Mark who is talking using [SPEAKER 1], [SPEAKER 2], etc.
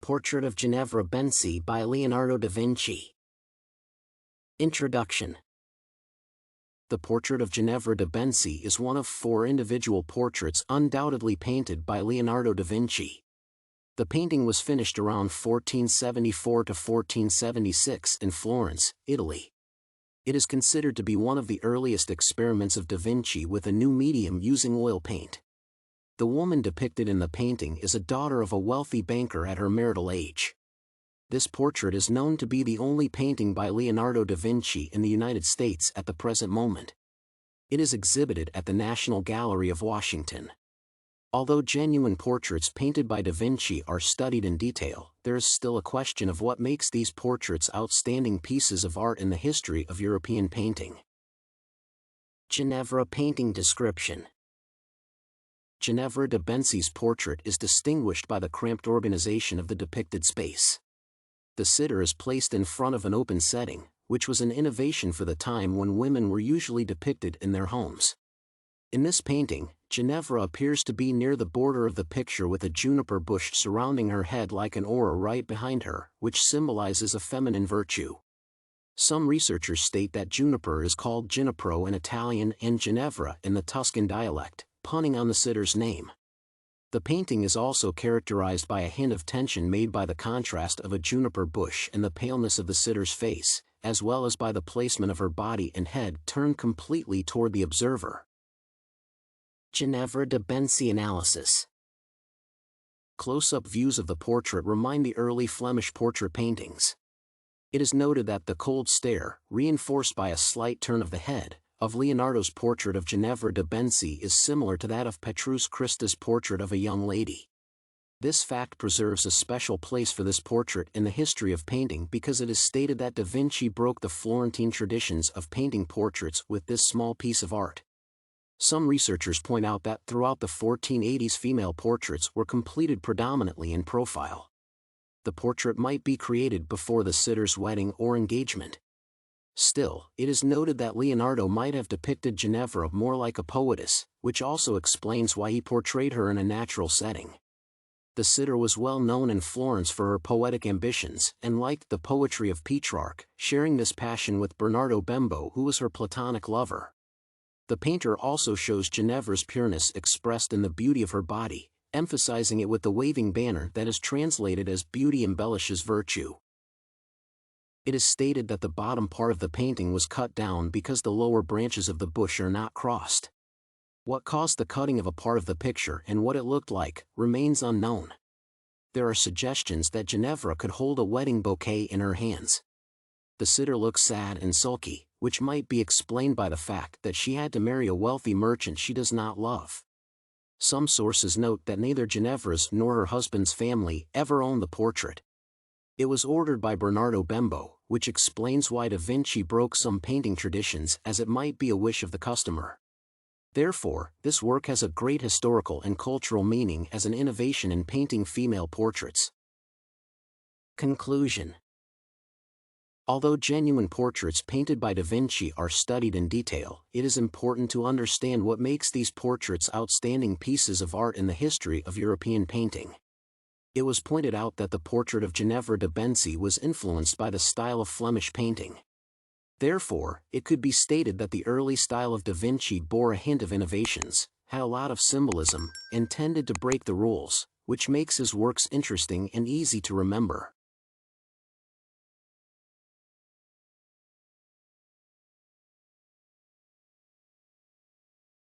[SPEAKER 1] Portrait of Ginevra Benci by Leonardo da Vinci. Introduction. The portrait of Ginevra de Benci is one of 4 individual portraits undoubtedly painted by Leonardo da Vinci. The painting was finished around 1474 to 1476 in Florence, Italy. It is considered to be one of the earliest experiments of da Vinci with a new medium using oil paint. The woman depicted in the painting is a daughter of a wealthy banker at her marital age. This portrait is known to be the only painting by Leonardo da Vinci in the United States at the present moment. It is exhibited at the National Gallery of Washington. Although genuine portraits painted by da Vinci are studied in detail, there is still a question of what makes these portraits outstanding pieces of art in the history of European painting. Ginevra painting description. Ginevra de Benci's portrait is distinguished by the cramped organization of the depicted space. The sitter is placed in front of an open setting, which was an innovation for the time when women were usually depicted in their homes. In this painting, Ginevra appears to be near the border of the picture with a juniper bush surrounding her head like an aura right behind her, which symbolizes a feminine virtue. Some researchers state that juniper is called Ginepro in Italian and Ginevra in the Tuscan dialect, punning on the sitter's name. The painting is also characterized by a hint of tension made by the contrast of a juniper bush and the paleness of the sitter's face, as well as by the placement of her body and head turned completely toward the observer. Ginevra de Benci analysis. Close-up views of the portrait remind the early Flemish portrait paintings. It is noted that the cold stare, reinforced by a slight turn of the head, of Leonardo's portrait of Ginevra de Benci is similar to that of Petrus Christus' portrait of a young lady. This fact preserves a special place for this portrait in the history of painting because it is stated that da Vinci broke the Florentine traditions of painting portraits with this small piece of art. Some researchers point out that throughout the 1480s female portraits were completed predominantly in profile. The portrait might be created before the sitter's wedding or engagement. Still, it is noted that Leonardo might have depicted Ginevra more like a poetess, which also explains why he portrayed her in a natural setting. The sitter was well known in Florence for her poetic ambitions and liked the poetry of Petrarch, sharing this passion with Bernardo Bembo, who was her platonic lover. The painter also shows Ginevra's pureness expressed in the beauty of her body, emphasizing it with the waving banner that is translated as "beauty embellishes virtue." It is stated that the bottom part of the painting was cut down because the lower branches of the bush are not crossed. What caused the cutting of a part of the picture and what it looked like remains unknown. There are suggestions that Ginevra could hold a wedding bouquet in her hands. The sitter looks sad and sulky, which might be explained by the fact that she had to marry a wealthy merchant she does not love. Some sources note that neither Ginevra's nor her husband's family ever owned the portrait. It was ordered by Bernardo Bembo, which explains why da Vinci broke some painting traditions, as it might be a wish of the customer. Therefore, this work has a great historical and cultural meaning as an innovation in painting female portraits. Conclusion. Although genuine portraits painted by da Vinci are studied in detail, it is important to understand what makes these portraits outstanding pieces of art in the history of European painting. It was pointed out that the portrait of Ginevra de Benci was influenced by the style of Flemish painting. Therefore, it could be stated that the early style of da Vinci bore a hint of innovations, had a lot of symbolism, and tended to break the rules, which makes his works interesting and easy to remember.